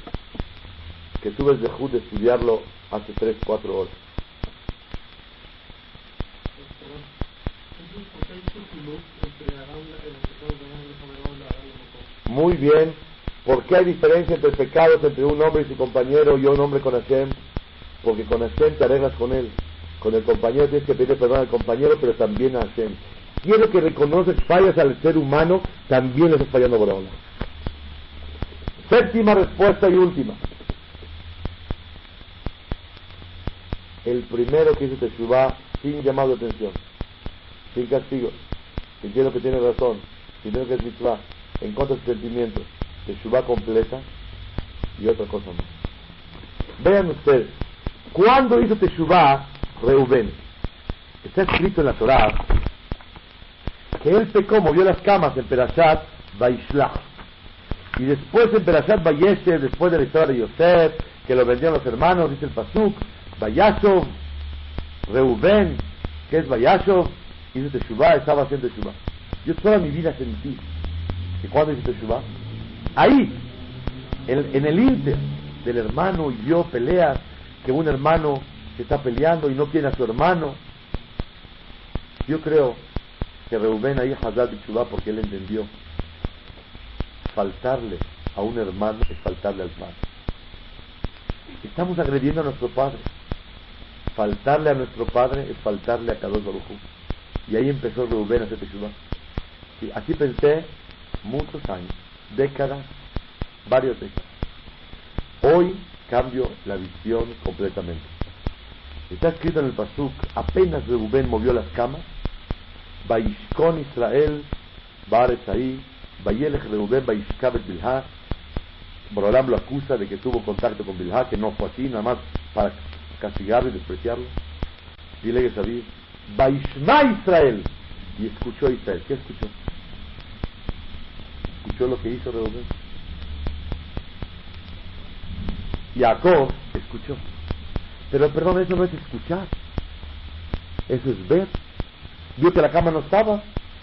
que tuve el dejud de estudiarlo hace 3-4 horas. Muy bien. ¿Por qué hay diferencia entre pecados entre un hombre y su compañero y un hombre con Hashem? Porque con Hashem te arreglas con él. Con el compañero tienes que pedir perdón al compañero, pero también a Hashem. Quiero que reconoces fallas al ser humano, también le estás fallando por ahora. Séptima respuesta y última. El primero que hizo Teshuvah sin llamado de atención, sin castigo, sintiendo que tiene razón, sintiendo que es mitzvah, en contra de sus sentimientos, Teshuvah completa y otra cosa más. Vean ustedes, ¿cuándo hizo Teshuvah Reubén? Está escrito en la Torah que él pecó, movió las camas en Perashat Vaishlach, y después en Perashat Vayeshev, después de la historia de Yosef, que lo vendieron los hermanos, dice el Pasuk, Vayashov, Reubén, que es Vayashov, hizo Teshuvah, estaba haciendo Teshuvah. Yo toda mi vida sentí que cuando hizo Teshuvah, ahí, en el inter del hermano y yo peleas, que un hermano se está peleando y no quiere a su hermano. Yo creo que Reubén ahí Hazal Teshuvah porque él entendió faltarle a un hermano es faltarle al padre. Estamos agrediendo a nuestro padre. Faltarle a nuestro padre es faltarle a Kadosh Baruj Hu. Y ahí empezó Reubén a hacer teshuvá. Y así pensé muchos años, décadas, varias décadas. Hoy cambio la visión completamente. Está escrito en el pasuk, apenas Reubén movió las camas, Vaishkon Israel, Baaretz ahí, Vayelech Reubén, Vaishkab et Bilhah. Borolam lo acusa de que tuvo contacto con Bilhah, que no fue así, nada más para castigarlo y despreciarlo. Dile que sabía, Vaishma Israel, y escuchó Israel. ¿Qué escuchó? Escuchó lo que hizo Reubén. Jacob escuchó. Pero perdón, eso no es escuchar, eso es ver. Vio que la cama no estaba.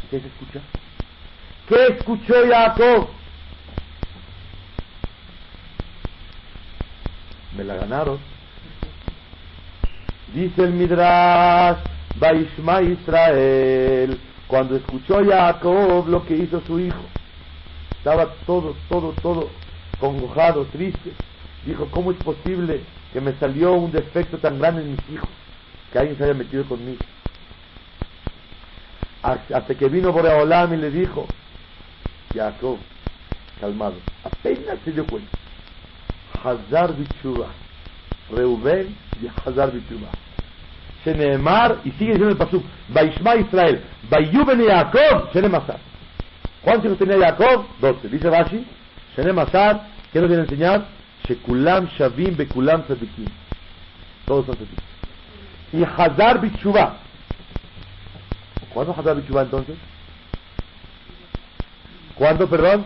¿Qué es escuchar? ¿Qué escuchó Jacob? Me la ganaron. Dice el Midrash, Vaishma Israel, cuando escuchó Jacob lo que hizo su hijo, estaba todo congojado, triste. Dijo, ¿cómo es posible que me salió un defecto tan grande en mis hijos? Que alguien se haya metido conmigo. Hasta que vino Boreolam y le dijo, Jacob, calmado, apenas se dio cuenta. Hazar Bichuba, Reubén y Hazar Bichuba. Sheneemar, y sigue diciendo el pasuk, Vaishma Israel, Vayuben y Jacob, Shenemasar. ¿Cuántos hijos tenía Jacob? 12. Dice Rashi, Shenemasar, ¿qué nos viene a enseñar? Shekulam Shavim Bekulam Tzadikim. Todos son tzadikim. Y Hazar Bichuba. ¿Cuándo Hazar Bichuba entonces? ¿Cuándo, perdón?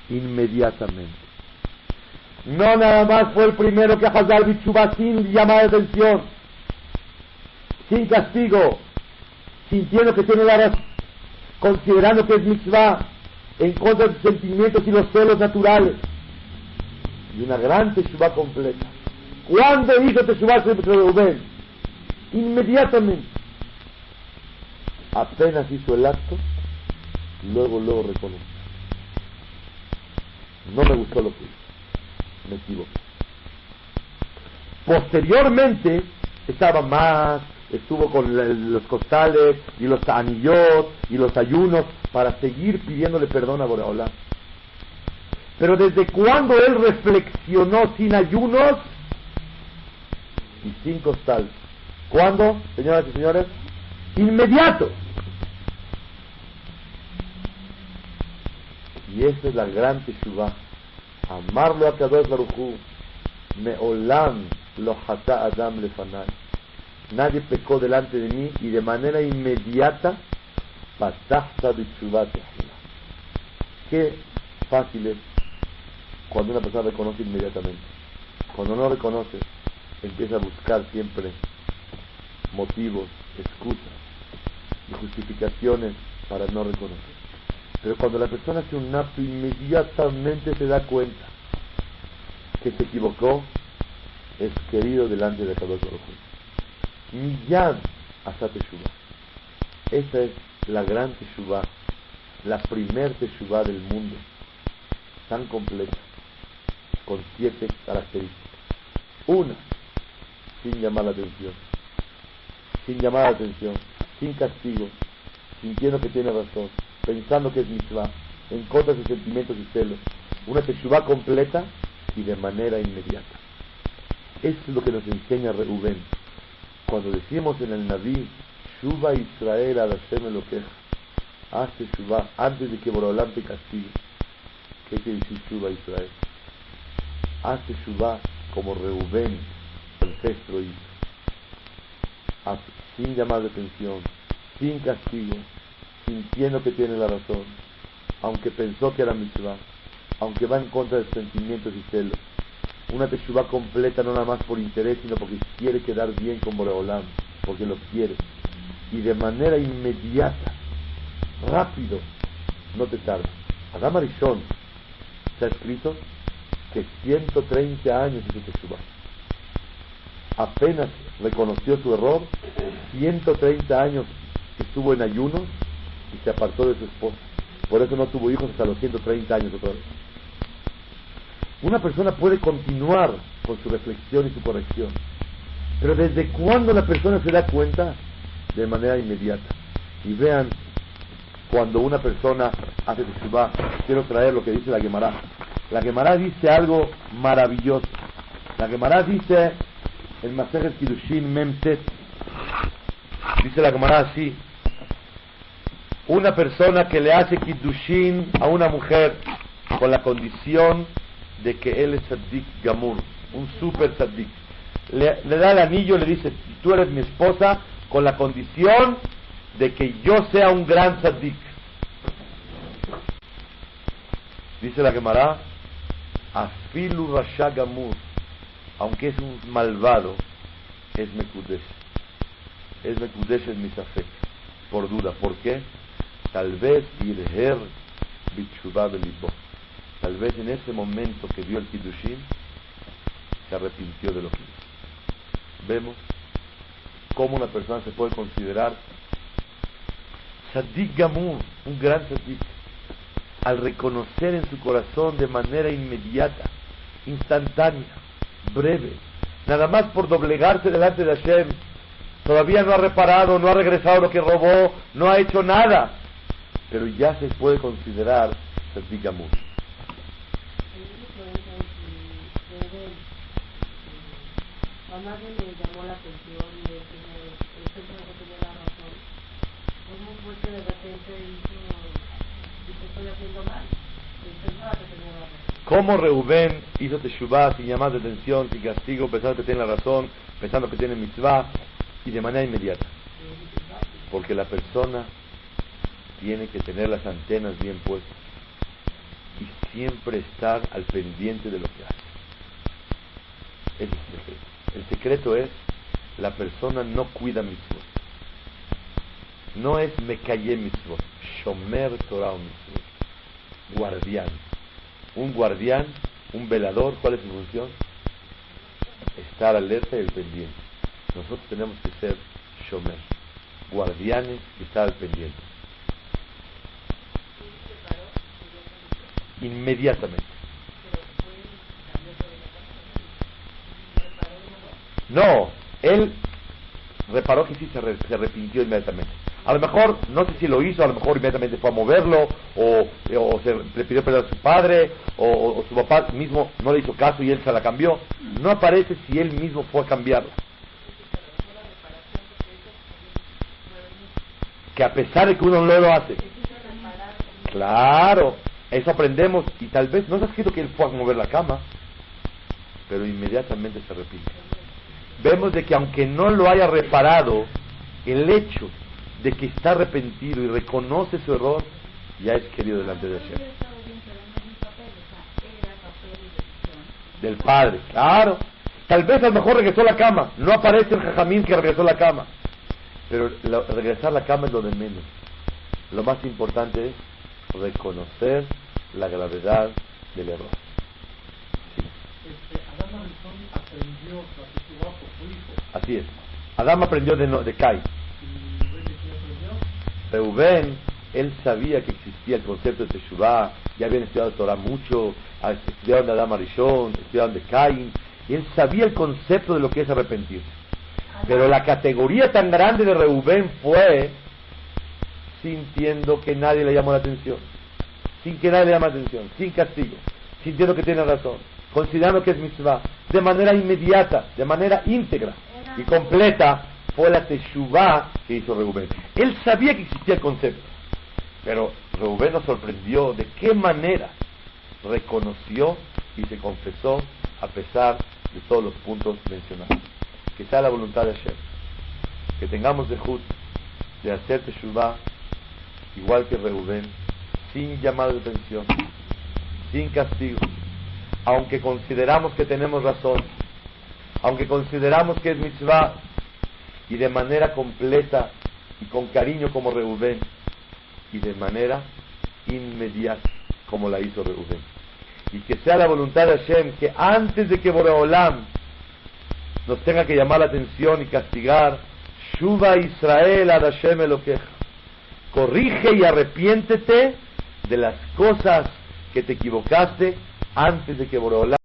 Inmediatamente. No nada más fue el primero que Hazar Bichuba sin llamar de atención, sin castigo, sintiendo que tiene la razón, considerando que es mitzvah, en contra de sus sentimientos y los celos naturales. Y una gran teshuvá completa. ¿Cuándo hizo teshuvá Reubén? Inmediatamente. Apenas hizo el acto, luego reconoció. No me gustó lo que hizo, me equivoqué. Posteriormente estaba más, estuvo con los costales y los anillot y los ayunos para seguir pidiéndole perdón a Boreolam. Pero desde cuando él reflexionó sin ayunos y sin costal. ¿Cuándo, señoras y señores? Inmediato. Y esa es la gran teshuvá. Amarlo a Kadosh Baruj Hu. Me'olam lo hata Adam lefanai. Nadie pecó delante de mí y de manera inmediata patahta b'teshuvá tehila. Qué fácil es cuando una persona reconoce inmediatamente. Cuando no reconoce, empieza a buscar siempre motivos, excusas y justificaciones para no reconocer. Pero cuando la persona hace un acto, inmediatamente se da cuenta que se equivocó, es querido delante de Kadosh Baruj Hu. Miyad hasta teshuvá. Esa es la gran teshuvá, la primer teshuvá del mundo, tan completa, con 7 características. Una, sin llamar la atención, sin castigo, sintiendo que tiene razón, pensando que es mitzvah, en contra de sus sentimientos y celos. Una teshuvá completa y de manera inmediata. Eso es lo que nos enseña Reubén. Cuando decimos en el Naví, Shuva Israel ad Hashem Elokeja, haz teshuvá antes de que Boreolam te castigue. ¿Qué quiere decir Shuva Israel? Haz teshuvá como Reubén, el ancestro hizo. Haz sin llamar de atención, sin castigo, sintiendo que tiene la razón, aunque pensó que era mitzvah, aunque va en contra de sus sentimientos y celos. Una teshuvá completa, no nada más por interés, sino porque quiere quedar bien con Boreolam, porque lo quiere, y de manera inmediata, rápido, no te tardes. Adam Arishon está escrito que 130 años hizo teshuvá. Apenas reconoció su error, 130 años estuvo en ayunos y se apartó de su esposa. Por eso no tuvo hijos hasta los 130 años otra vez. Una persona puede continuar con su reflexión y su corrección, pero ¿desde cuándo la persona se da cuenta? De manera inmediata. Y vean, cuando una persona hace teshuvá, quiero traer lo que dice la Gemara. La Gemara dice algo maravilloso. La Gemara dice, en Masejet Kiddushin Memtet, dice la Gemara así: una persona que le hace Kiddushin a una mujer con la condición de que él es Tzaddik Gamur, un super Tzaddik, le da el anillo y le dice: tú eres mi esposa con la condición de que yo sea un gran Tzaddik. Dice la Gemara: Afilu Rasha Gamur, aunque es un malvado, es Mekudesh. Es Mekudesh en Misafek, por duda. ¿Por qué? Tal vez Irher Bichuvah Belibó. Tal vez en ese momento que vio el Kiddushin se arrepintió de lo que hizo. Vemos cómo una persona se puede considerar Tzaddik Gamur, un gran Tzaddik, al reconocer en su corazón de manera inmediata, instantánea, breve, nada más por doblegarse delante de Hashem. Todavía no ha reparado, no ha regresado lo que robó, no ha hecho nada, pero ya se puede considerar Tzaddik Gamur. A nadie le llamó la atención de que el centro no tenía la razón. ¿Cómo fue que de repente dijo que estoy haciendo mal? Pensaba que tenía la razón. ¿Cómo Reubén hizo teshuvá sin llamar de atención, sin castigo, pensando que tiene la razón, pensando que tiene mitzvah, y de manera inmediata? Porque la persona tiene que tener las antenas bien puestas y siempre estar al pendiente de lo que hace. Ese es el secreto. El secreto es, la persona no cuida mitzvot. No es mekayem mitzvot. Shomer Torah mitzvot. Guardián. Un guardián, un velador, ¿cuál es su función? Estar alerta y al pendiente. Nosotros tenemos que ser shomer, guardianes y estar al pendiente. Inmediatamente. No, él reparó que sí se arrepintió inmediatamente. A lo mejor, no sé si lo hizo, a lo mejor inmediatamente fue a moverlo, o le pidió perdón a su padre, o su papá mismo no le hizo caso y él se la cambió. No aparece si él mismo fue a cambiarla. Que a pesar de que uno no lo hace. Claro, eso aprendemos, y tal vez no está escrito que él fue a mover la cama, pero inmediatamente se arrepiente. Vemos de que aunque no lo haya reparado, el hecho de que está arrepentido y reconoce su error, ya es querido delante de Hashem. Del padre, claro. Tal vez a lo mejor regresó a la cama, no aparece el jajamín que regresó a la cama, pero regresar a la cama es lo de menos. Lo más importante es reconocer la gravedad del error. Adán aprendió la teshuvá por su hijo. Así es. Adán aprendió de Caín. Reubén, él sabía que existía el concepto de teshuvá, ya habían estudiado Torah mucho, estudiaron de Adán Arishon, estudiaron de Caín, y él sabía el concepto de lo que es arrepentirse. Pero la categoría tan grande de Reubén fue sintiendo que nadie le llamó la atención, sin que nadie le llame la atención, sin castigo, sintiendo que tiene razón, considerando que es mitzvah, de manera inmediata, de manera íntegra y completa, fue la teshuvá que hizo Reubén. Él sabía que existía el concepto, pero Reubén nos sorprendió de qué manera reconoció y se confesó a pesar de todos los puntos mencionados. Que sea la voluntad de Hashem, que tengamos dejud de hacer teshuvá igual que Reubén, sin llamado de atención, sin castigo, aunque consideramos que tenemos razón, aunque consideramos que es mitzvah, y de manera completa y con cariño como Reubén, y de manera inmediata como la hizo Reubén. Y que sea la voluntad de Hashem que antes de que Boreolam nos tenga que llamar la atención y castigar, Shuva Israel ad Hashem Elokeja, corrige y arrepiéntete de las cosas que te equivocaste antes de que Boreolá